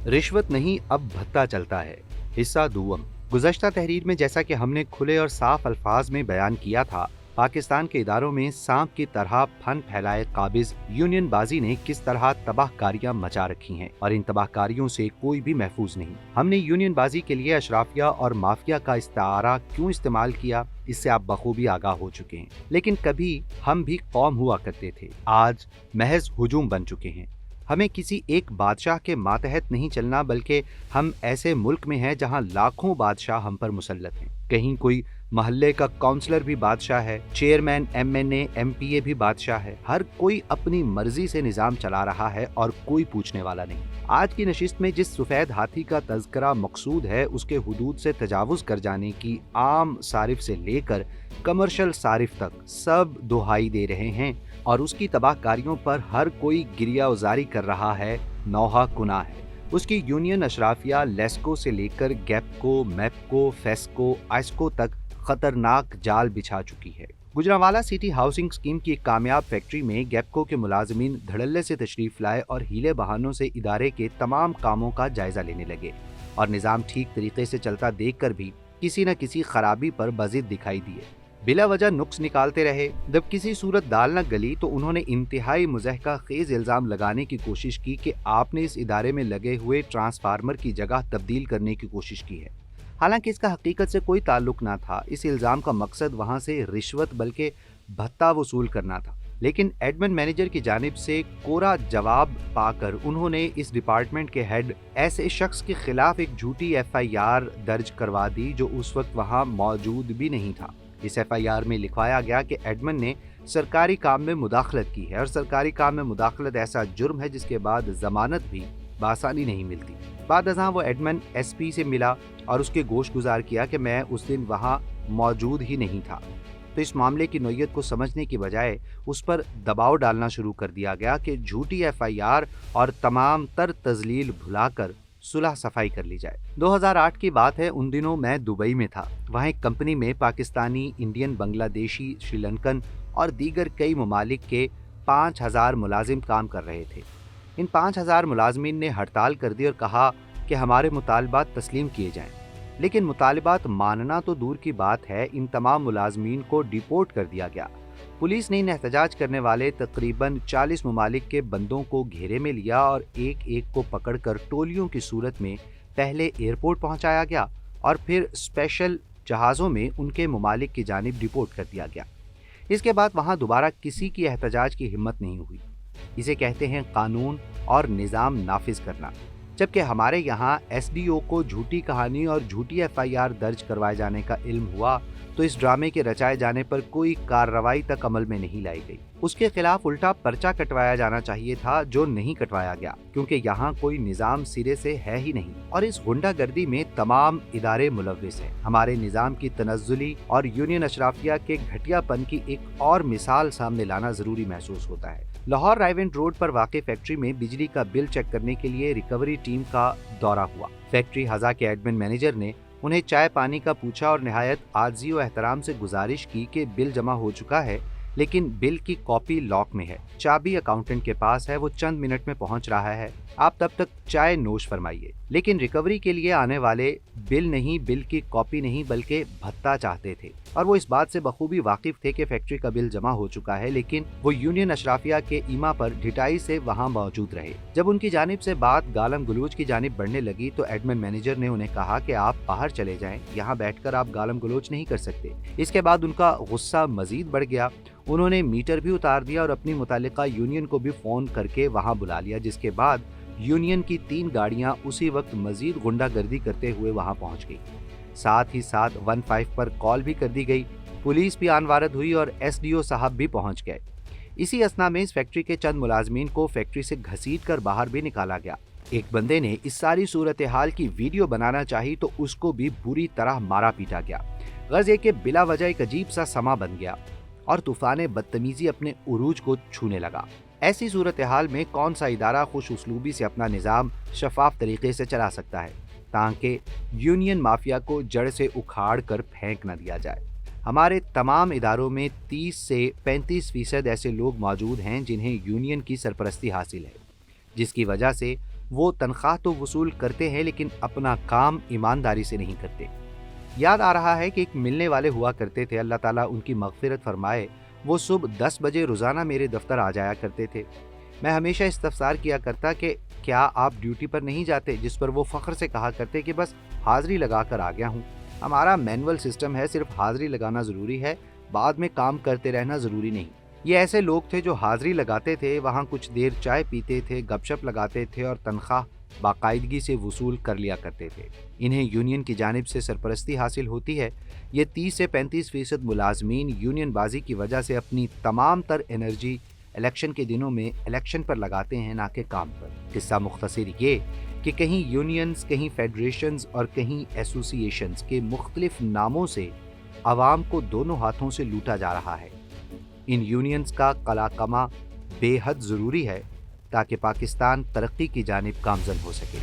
रिश्वत नहीं, अब भत्ता चलता है। हिस्सा दूम। गुज़श्ता तहरीर में जैसा कि हमने खुले और साफ अल्फाज में बयान किया था, पाकिस्तान के इदारों में सांप की तरह फन फैलाए काबिज यूनियन बाजी ने किस तरह तबाहकारियां मचा रखी हैं और इन तबाहकारियों से कोई भी महफूज नहीं। हमने यूनियन बाजी के लिए अशराफिया और माफिया का इस्तारा क्यों इस्तेमाल किया, इससे आप बखूबी आगाह हो चुके हैं। लेकिन कभी हम भी कौम हुआ करते थे, आज महज हुजूम बन चुके हैं। हमें किसी एक बादशाह के मातहत नहीं चलना, बल्कि हम ऐसे मुल्क में हैं जहां लाखों बादशाह हम पर मुसल्लत हैं। कहीं कोई महल्ले का काउंसलर भी बादशाह है, चेयरमैन, एमएनए, एमपीए भी बादशाह है। हर कोई अपनी मर्जी से निजाम चला रहा है और कोई पूछने वाला नहीं। आज की नशिस्त में जिस सफेद हाथी का तज़किरा मकसूद है, उसके हुदूद से तजावुज कर जाने की आम सारिफ से लेकर कमर्शियल सारिफ तक सब दुहाई दे रहे हैं और उसकी तबाहकारियों पर हर कोई गिरिया उजारी कर रहा है, नौहा कुना है। उसकी यूनियन अशराफिया लेस्को से लेकर गैपको, मैपको, फेस्को, आइस्को तक खतरनाक जाल बिछा चुकी है। गुजरांवाला सिटी हाउसिंग स्कीम की एक कामयाब फैक्ट्री में गैपको के मुलाजमीन धड़ल्ले से तशरीफ लाए और हीले बहानों से इदारे के तमाम कामों का जायजा लेने लगे और निज़ाम ठीक तरीके से चलता देखकर भी किसी न किसी खराबी पर बजिद दिखाई दिए। बिला वजह नुक्स निकालते रहे। जब किसी सूरत दाल न गली तो उन्होंने इंतहाई मुज़हका खेज इल्ज़ाम लगाने की कोशिश की कि आपने इस इदारे में लगे हुए ट्रांसफार्मर की जगह तब्दील करने की कोशिश की है। हालांकि इसका हकीकत से कोई ताल्लुक ना था। इस इल्ज़ाम का मकसद वहां से रिश्वत बल्कि भत्ता वसूल करना था। लेकिन एडमिन मैनेजर की जानिब से कोरा जवाब पाकर उन्होंने इस डिपार्टमेंट के हेड ऐसे शख्स के खिलाफ एक झूठी FIR दर्ज करवा दी जो उस वक्त वहां मौजूद भी नहीं था। इस FIR में लिखवाया गया कि एडमिन ने सरकारी काम में मुदाखलत की है और सरकारी काम में मुदाखलत ऐसा जुर्म है जिसके बाद जमानत भी बासानी नहीं मिलती। बाद अज़ां वो एडमिन SP से मिला और उसके गोश गुजार किया कि मैं उस दिन वहाँ मौजूद ही नहीं था। तो इस मामले की नोयत को समझने की बजाय उस पर दबाव डालना शुरू कर दिया गया कि झूठी FIR और तमाम तर तजलील भुलाकर सुलह सफाई कर ली जाए। 2008 की बात है। उन दिनों मैं दुबई में था। वहाँ एक कंपनी में पाकिस्तानी, इंडियन, बांग्लादेशी, श्रीलंकन और दीगर कई ममालिक के 5000 मुलाजिम काम कर रहे थे। इन 5000 मुलाजमीन ने हड़ताल कर दी और कहा कि हमारे मुतालबात तस्लीम किए जाएं। लेकिन मुतालबात मानना तो दूर की बात है, इन तमाम मुलाजमीन को डिपोर्ट कर दिया गया। पुलिस ने इन एहतजाज करने वाले तकरीबन 40 ममालिक के बंदों को घेरे में लिया और एक एक को पकड़कर टोलियों की सूरत में पहले एयरपोर्ट पहुंचाया गया और फिर स्पेशल जहाज़ों में उनके ममालिक की जानिब डिपोर्ट कर दिया गया। इसके बाद वहां दोबारा किसी की एहतजाज की हिम्मत नहीं हुई। इसे कहते हैं कानून और निज़ाम नाफिज करना। जबकि हमारे यहाँ SDO को झूठी कहानी और झूठी FIR दर्ज करवाए जाने का इल्म हुआ तो इस ड्रामे के रचाए जाने पर कोई कार्रवाई तक अमल में नहीं लाई गई। उसके खिलाफ उल्टा पर्चा कटवाया जाना चाहिए था, जो नहीं कटवाया गया क्योंकि यहाँ कोई निज़ाम सिरे से है ही नहीं और इस गुंडागर्दी में तमाम इदारे मुलव्विस हैं। हमारे निज़ाम की तनज़्ज़ुली और यूनियन अशराफिया के घटियापन की एक और मिसाल सामने लाना ज़रूरी महसूस होता है। लाहौर रायवेंड रोड पर वाक़ई फैक्ट्री में बिजली का बिल चेक करने के लिए रिकवरी टीम का दौरा हुआ। फैक्ट्री हज़ा के एडमिन मैनेजर ने उन्हें चाय पानी का पूछा और निहायत आज़ी और एहतराम से गुजारिश की कि बिल जमा हो चुका है, लेकिन बिल की कॉपी लॉक में है, चाबी अकाउंटेंट के पास है, वो चंद मिनट में पहुंच रहा है, आप तब तक चाय नोश फरमाइए। लेकिन रिकवरी के लिए आने वाले बिल नहीं, बिल की कॉपी नहीं बल्कि भत्ता चाहते थे और वो इस बात से बखूबी वाकिफ थे कि फैक्ट्री का बिल जमा हो चुका है, लेकिन वो यूनियन अशराफिया के ईमा पर ढिठाई से वहाँ मौजूद रहे। जब उनकी जानिब से बात गालम गलूज की जानिब बढ़ने लगी तो एडमिन मैनेजर ने उन्हें कहा कि आप बाहर चले जाएं, यहाँ बैठकर आप गालम गलोच नहीं कर सकते। इसके बाद उनका गुस्सा मजीद बढ़ गया। उन्होंने मीटर भी उतार दिया और अपनी मुतालिका यूनियन को भी फोन करके वहां बुला लिया, जिसके बाद यूनियन की 3 गाड़ियां उसी वक्त मजीद गुंडागर्दी करते हुए वहां पहुंच गई। साथ ही साथ 15 पर कॉल भी कर दी गई। पुलिस भी आनवारद हुई और SDO साहब भी पहुंच गए। इसी असना में इस फैक्ट्री के चंद मुलाजमीन को फैक्ट्री से घसीट कर बाहर भी निकाला गया। एक बंदे ने इस सारी सूरत हाल की वीडियो बनाना चाही तो उसको भी बुरी तरह मारा पीटा गया। गर्ज ये कि बिला वजह एक अजीब सा समा बन गया और तूफान बदतमीजी अपने उरूज को छूने लगा। ऐसी सूरत हाल में कौन सा इदारा खुश उसलूबी से अपना निज़ाम शफाफ तरीके से चला सकता है ताकि यूनियन माफिया को जड़ से उखाड़ कर फेंक न दिया जाए। हमारे तमाम इदारों में 30 से 35% ऐसे लोग मौजूद हैं जिन्हें यूनियन की सरपरस्ती हासिल है, जिसकी वजह से وہ تنخواہ تو وصول کرتے ہیں لیکن اپنا کام ایمانداری سے نہیں کرتے۔ یاد آ رہا ہے کہ ایک ملنے والے ہوا کرتے تھے، اللہ تعالیٰ ان کی مغفرت فرمائے، وہ صبح 10 بجے روزانہ میرے دفتر آ جایا کرتے تھے۔ میں ہمیشہ استفسار کیا کرتا کہ کیا آپ ڈیوٹی پر نہیں جاتے، جس پر وہ فخر سے کہا کرتے کہ بس حاضری لگا کر آ گیا ہوں۔ ہمارا مینول سسٹم ہے، صرف حاضری لگانا ضروری ہے، بعد میں کام کرتے رہنا ضروری نہیں۔ یہ ایسے لوگ تھے جو حاضری لگاتے تھے، وہاں کچھ دیر چائے پیتے تھے، گپ شپ لگاتے تھے اور تنخواہ باقاعدگی سے وصول کر لیا کرتے تھے۔ انہیں یونین کی جانب سے سرپرستی حاصل ہوتی ہے۔ یہ 30 سے 35% ملازمین یونین بازی کی وجہ سے اپنی تمام تر انرجی الیکشن کے دنوں میں الیکشن پر لگاتے ہیں، نہ کہ کام پر۔ قصہ مختصر یہ کہ کہیں یونینز، کہیں فیڈریشنز اور کہیں ایسوسی ایشنز کے مختلف ناموں سے عوام کو دونوں ہاتھوں سے لوٹا جا رہا ہے۔ ان یونینز کا قلع کما بے حد ضروری ہے تاکہ پاکستان ترقی کی جانب گامزن ہو سکے۔